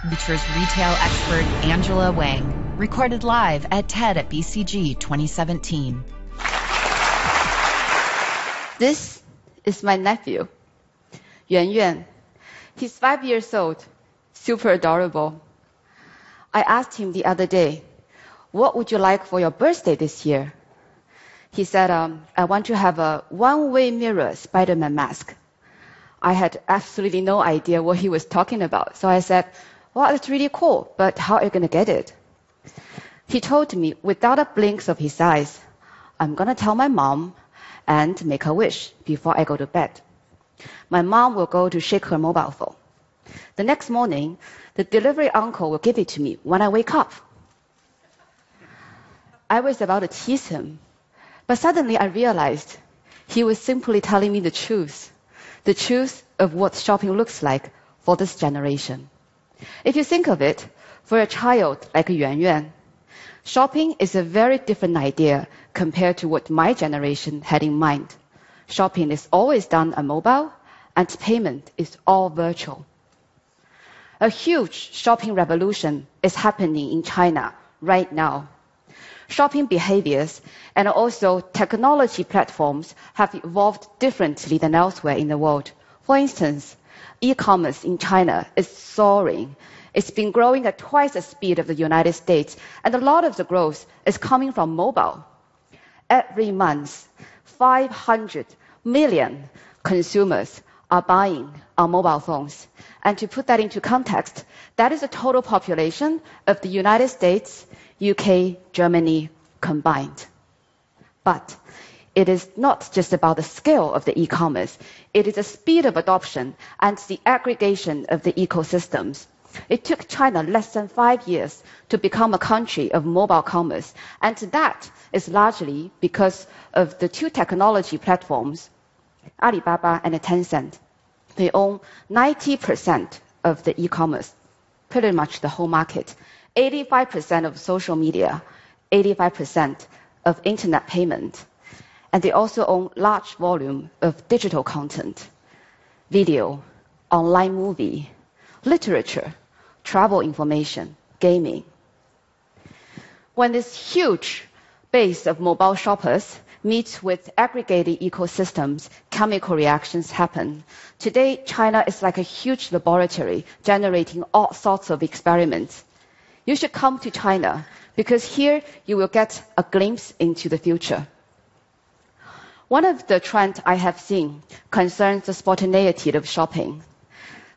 features retail expert Angela Wang, recorded live at TED at BCG 2017. This is my nephew, Yuan Yuan. He's 5 years old, super adorable. I asked him the other day, what would you like for your birthday this year? He said, I want to have a one-way mirror Spider-Man mask. I had absolutely no idea what he was talking about. So I said, well, that's really cool, but how are you going to get it? He told me, without a blink of his eyes, I'm going to tell my mom and make a wish before I go to bed. My mom will go to shake her mobile phone. The next morning, the delivery uncle will give it to me when I wake up. I was about to tease him, but suddenly I realized he was simply telling me the truth of what shopping looks like for this generation. If you think of it, for a child like Yuan Yuan, shopping is a very different idea compared to what my generation had in mind. Shopping is always done on mobile, and payment is all virtual. A huge shopping revolution is happening in China right now. Shopping behaviors and also technology platforms have evolved differently than elsewhere in the world. For instance, e-commerce in China is soaring. It's been growing at twice the speed of the United States, and a lot of the growth is coming from mobile. Every month, 500 million consumers are buying on mobile phones. And to put that into context, that is the total population of the United States, UK, Germany combined. But it is not just about the scale of the e-commerce. It is the speed of adoption and the aggregation of the ecosystems. It took China less than 5 years to become a country of mobile commerce. And that is largely because of the two technology platforms, Alibaba and Tencent. They own 90% of the e-commerce, pretty much the whole market. 85% of social media, 85% of internet payment. And they also own large volume of digital content, video, online movie, literature, travel information, gaming. When this huge base of mobile shoppers meets with aggregated ecosystems, chemical reactions happen. Today, China is like a huge laboratory generating all sorts of experiments. You should come to China because here you will get a glimpse into the future. One of the trends I have seen concerns the spontaneity of shopping.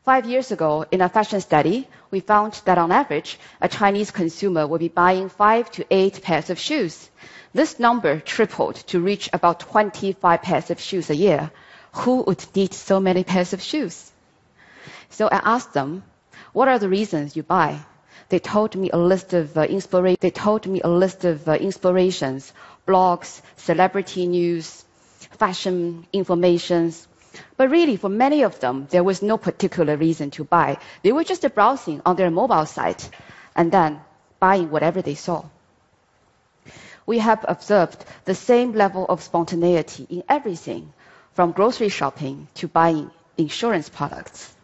5 years ago, in a fashion study, we found that on average, a Chinese consumer will be buying 5 to 8 pairs of shoes. This number tripled to reach about 25 pairs of shoes a year. Who would need so many pairs of shoes? So I asked them, what are the reasons you buy? They told me a list of inspirations, blogs, celebrity news, fashion informations. But really, for many of them, there was no particular reason to buy. They were just browsing on their mobile site and then buying whatever they saw. We have observed the same level of spontaneity in everything, from grocery shopping to buying insurance products.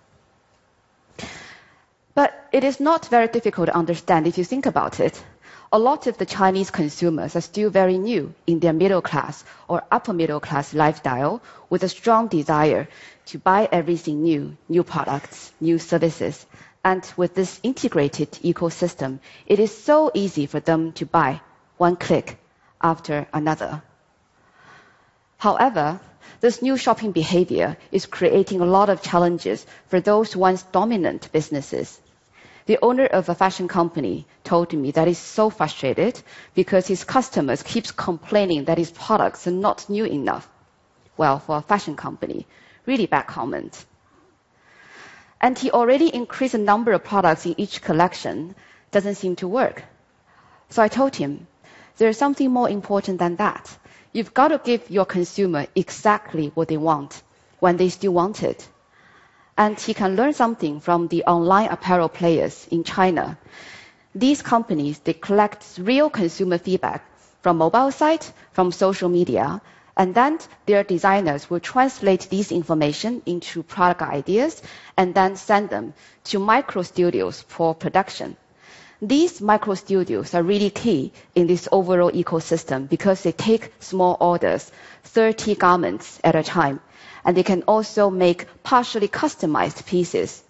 But it is not very difficult to understand if you think about it. A lot of the Chinese consumers are still very new in their middle class or upper middle class lifestyle with a strong desire to buy everything new products, new services. And with this integrated ecosystem, it is so easy for them to buy one click after another. However, this new shopping behavior is creating a lot of challenges for those once dominant businesses. The owner of a fashion company told me that he's so frustrated because his customers keeps complaining that his products are not new enough. Well, for a fashion company, really bad comment. And he already increased the number of products in each collection. Doesn't seem to work. So I told him, there's something more important than that. You've got to give your consumer exactly what they want when they still want it. And he can learn something from the online apparel players in China. These companies, they collect real consumer feedback from mobile sites, from social media, And then their designers will translate these information into product ideas and then send them to micro studios for production. These micro studios are really key in this overall ecosystem because they take small orders, 30 garments at a time, and they can also make partially customized pieces.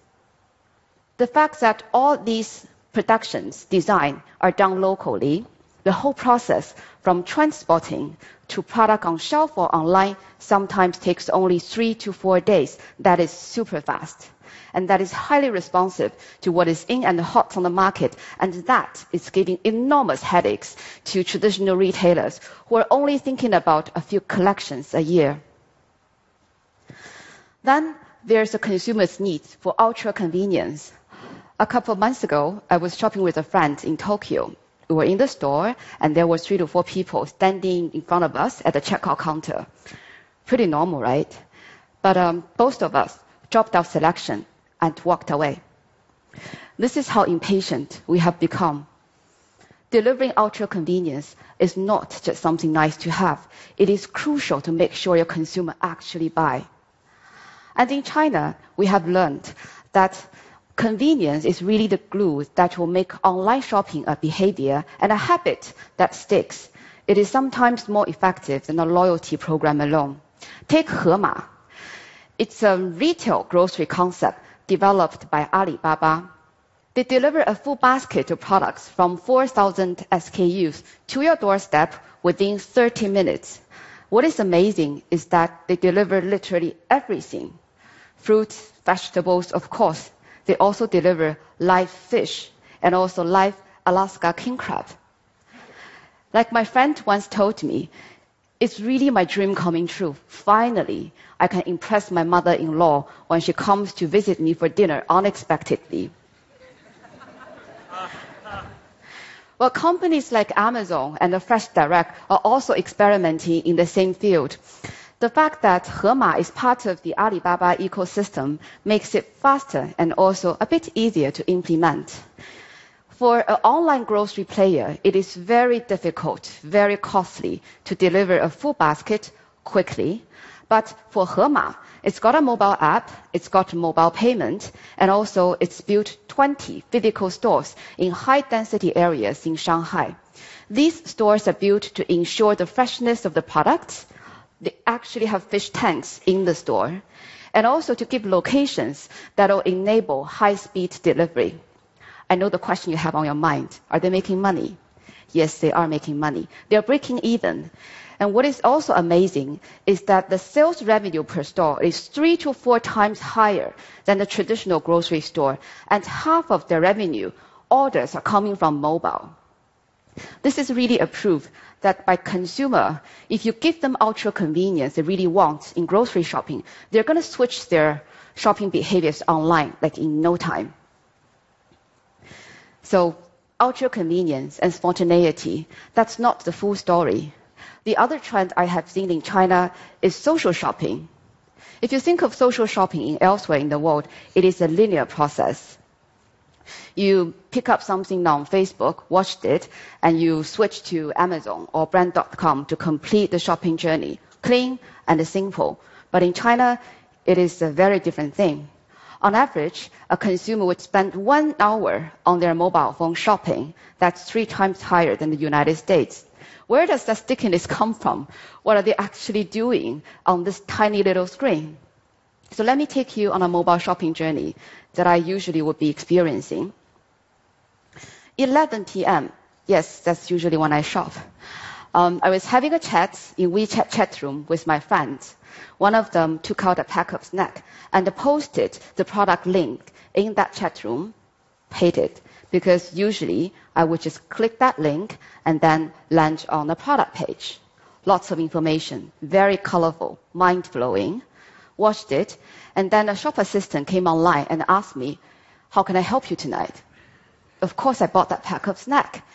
The fact that all these productions, design, are done locally, the whole process from transporting to product on shelf or online sometimes takes only 3 to 4 days. That is super fast. And that is highly responsive to what is in and hot on the market. And that is giving enormous headaches to traditional retailers who are only thinking about a few collections a year. Then there's a consumer's need for ultra convenience. A couple of months ago, I was shopping with a friend in Tokyo. We were in the store, and there were 3 to 4 people standing in front of us at the checkout counter. Pretty normal, right? But both of us dropped our selection and walked away. This is how impatient we have become. Delivering ultra convenience is not just something nice to have. It is crucial to make sure your consumer actually buy. And in China, we have learned that convenience is really the glue that will make online shopping a behavior and a habit that sticks. It is sometimes more effective than a loyalty program alone. Take Hema. It's a retail grocery concept developed by Alibaba. They deliver a full basket of products from 4,000 SKUs to your doorstep within 30 minutes. What is amazing is that they deliver literally everything. Fruits, vegetables, of course. They also deliver live fish and also live Alaska king crab. Like my friend once told me, it's really my dream coming true. Finally, I can impress my mother-in-law when she comes to visit me for dinner unexpectedly. Well, companies like Amazon and the Fresh Direct are also experimenting in the same field. The fact that Hema is part of the Alibaba ecosystem makes it faster and also a bit easier to implement. For an online grocery player, it is very difficult, very costly to deliver a full basket quickly. But for Hema, it's got a mobile app, it's got mobile payment, and also it's built 20 physical stores in high-density areas in Shanghai. These stores are built to ensure the freshness of the products. They actually have fish tanks in the store, and also to give locations that will enable high-speed delivery. I know the question you have on your mind. Are they making money? Yes, they are making money. They are breaking even. And what is also amazing is that the sales revenue per store is 3 to 4 times higher than the traditional grocery store, and half of their revenue orders are coming from mobile. This is really a proof that by consumer, if you give them ultra convenience they really want in grocery shopping, they're going to switch their shopping behaviors online like in no time. So ultra convenience and spontaneity, that's not the full story. The other trend I have seen in China is social shopping. If you think of social shopping elsewhere in the world, it is a linear process. You pick up something on Facebook, watched it, and you switch to Amazon or brand.com to complete the shopping journey. Clean and simple. But in China, it is a very different thing. On average, a consumer would spend 1 hour on their mobile phone shopping. That's 3 times higher than the United States. Where does that stickiness come from? What are they actually doing on this tiny little screen? So let me take you on a mobile shopping journey that I usually would be experiencing. 11 p.m. Yes, that's usually when I shop. I was having a chat in WeChat chat room with my friends. One of them took out a pack of snacks and posted the product link in that chat room, paid it, because usually I would just click that link and then land on a product page. Lots of information, very colorful, mind-blowing. Watched it, and then a shop assistant came online and asked me, how can I help you tonight? Of course, I bought that pack of snack.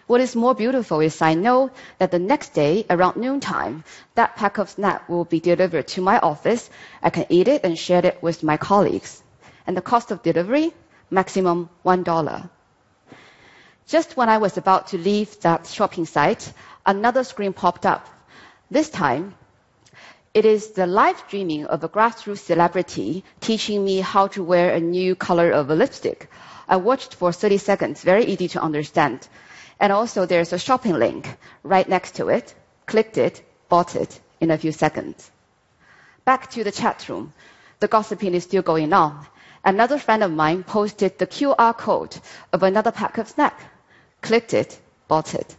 What is more beautiful is I know that the next day, around noontime, that pack of snack will be delivered to my office. I can eat it and share it with my colleagues. And the cost of delivery, maximum $1. Just when I was about to leave that shopping site, another screen popped up. This time, It is the live streaming of a grassroots celebrity teaching me how to wear a new color of a lipstick. I watched for 30 seconds, very easy to understand. And also there's a shopping link right next to it. Clicked it, bought it in a few seconds. Back to the chat room. The gossiping is still going on. Another friend of mine posted the QR code of another pack of snack. Clicked it, bought it.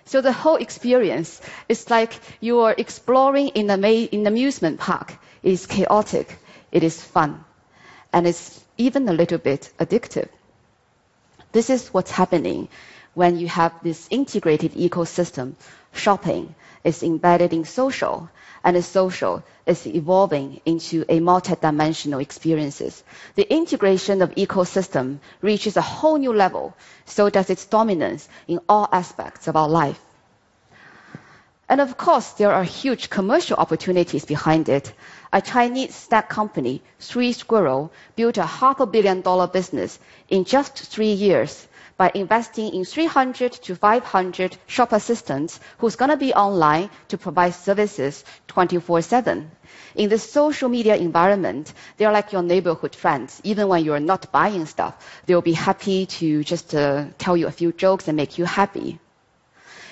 So the whole experience is like you are exploring in an amusement park. It is chaotic, it is fun, and it's even a little bit addictive. This is what's happening when you have this integrated ecosystem. Shopping is embedded in social, and the social is evolving into a multidimensional experiences. The integration of ecosystem reaches a whole new level, so does its dominance in all aspects of our life. And of course, there are huge commercial opportunities behind it. A Chinese snack company, Three Squirrel, built a $500 million business in just 3 years by investing in 300 to 500 shop assistants who's going to be online to provide services 24/7. In the social media environment, they're like your neighborhood friends. Even when you're not buying stuff, they'll be happy to just tell you a few jokes and make you happy.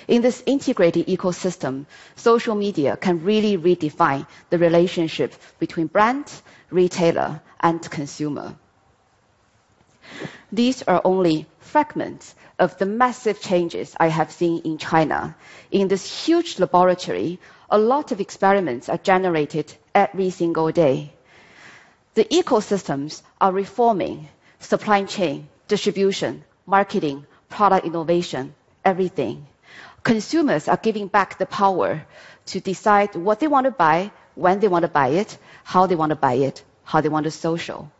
In this integrated ecosystem, social media can really redefine the relationship between brand, retailer, and consumer. These are only fragments of the massive changes I have seen in China. In this huge laboratory, a lot of experiments are generated every single day. The ecosystems are reforming: supply chain, distribution, marketing, product innovation, everything. Consumers are giving back the power to decide what they want to buy, when they want to buy it, how they want to buy it, how they want to social.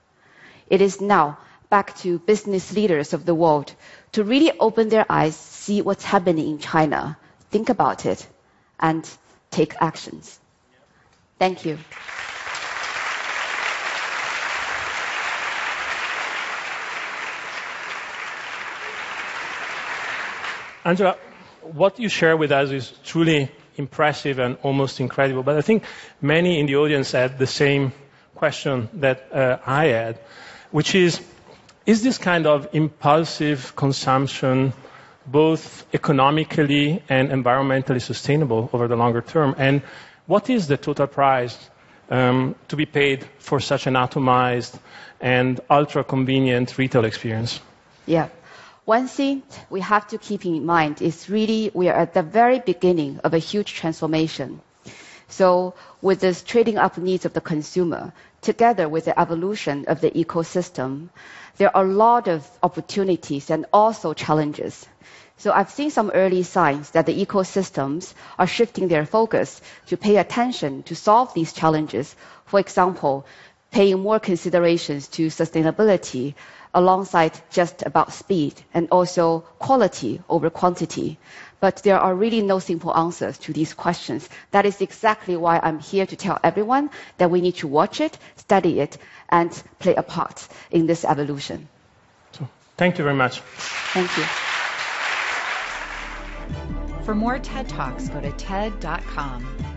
It is now back to business leaders of the world to really open their eyes, see what's happening in China, think about it, and take actions. Thank you. Angela, what you share with us is truly impressive and almost incredible. But I think many in the audience had the same question that I had, which is this kind of impulsive consumption both economically and environmentally sustainable over the longer term? And what is the total price to be paid for such an atomized and ultra-convenient retail experience? Yeah. One thing we have to keep in mind is really we are at the very beginning of a huge transformation. So with this trading up needs of the consumer, together with the evolution of the ecosystem, there are a lot of opportunities and also challenges. So I've seen some early signs that the ecosystems are shifting their focus to pay attention to solve these challenges. For example, paying more considerations to sustainability alongside just about speed, and also quality over quantity. But there are really no simple answers to these questions. That is exactly why I'm here to tell everyone that we need to watch it, study it, and play a part in this evolution. So, thank you very much. Thank you. For more TED Talks, go to TED.com.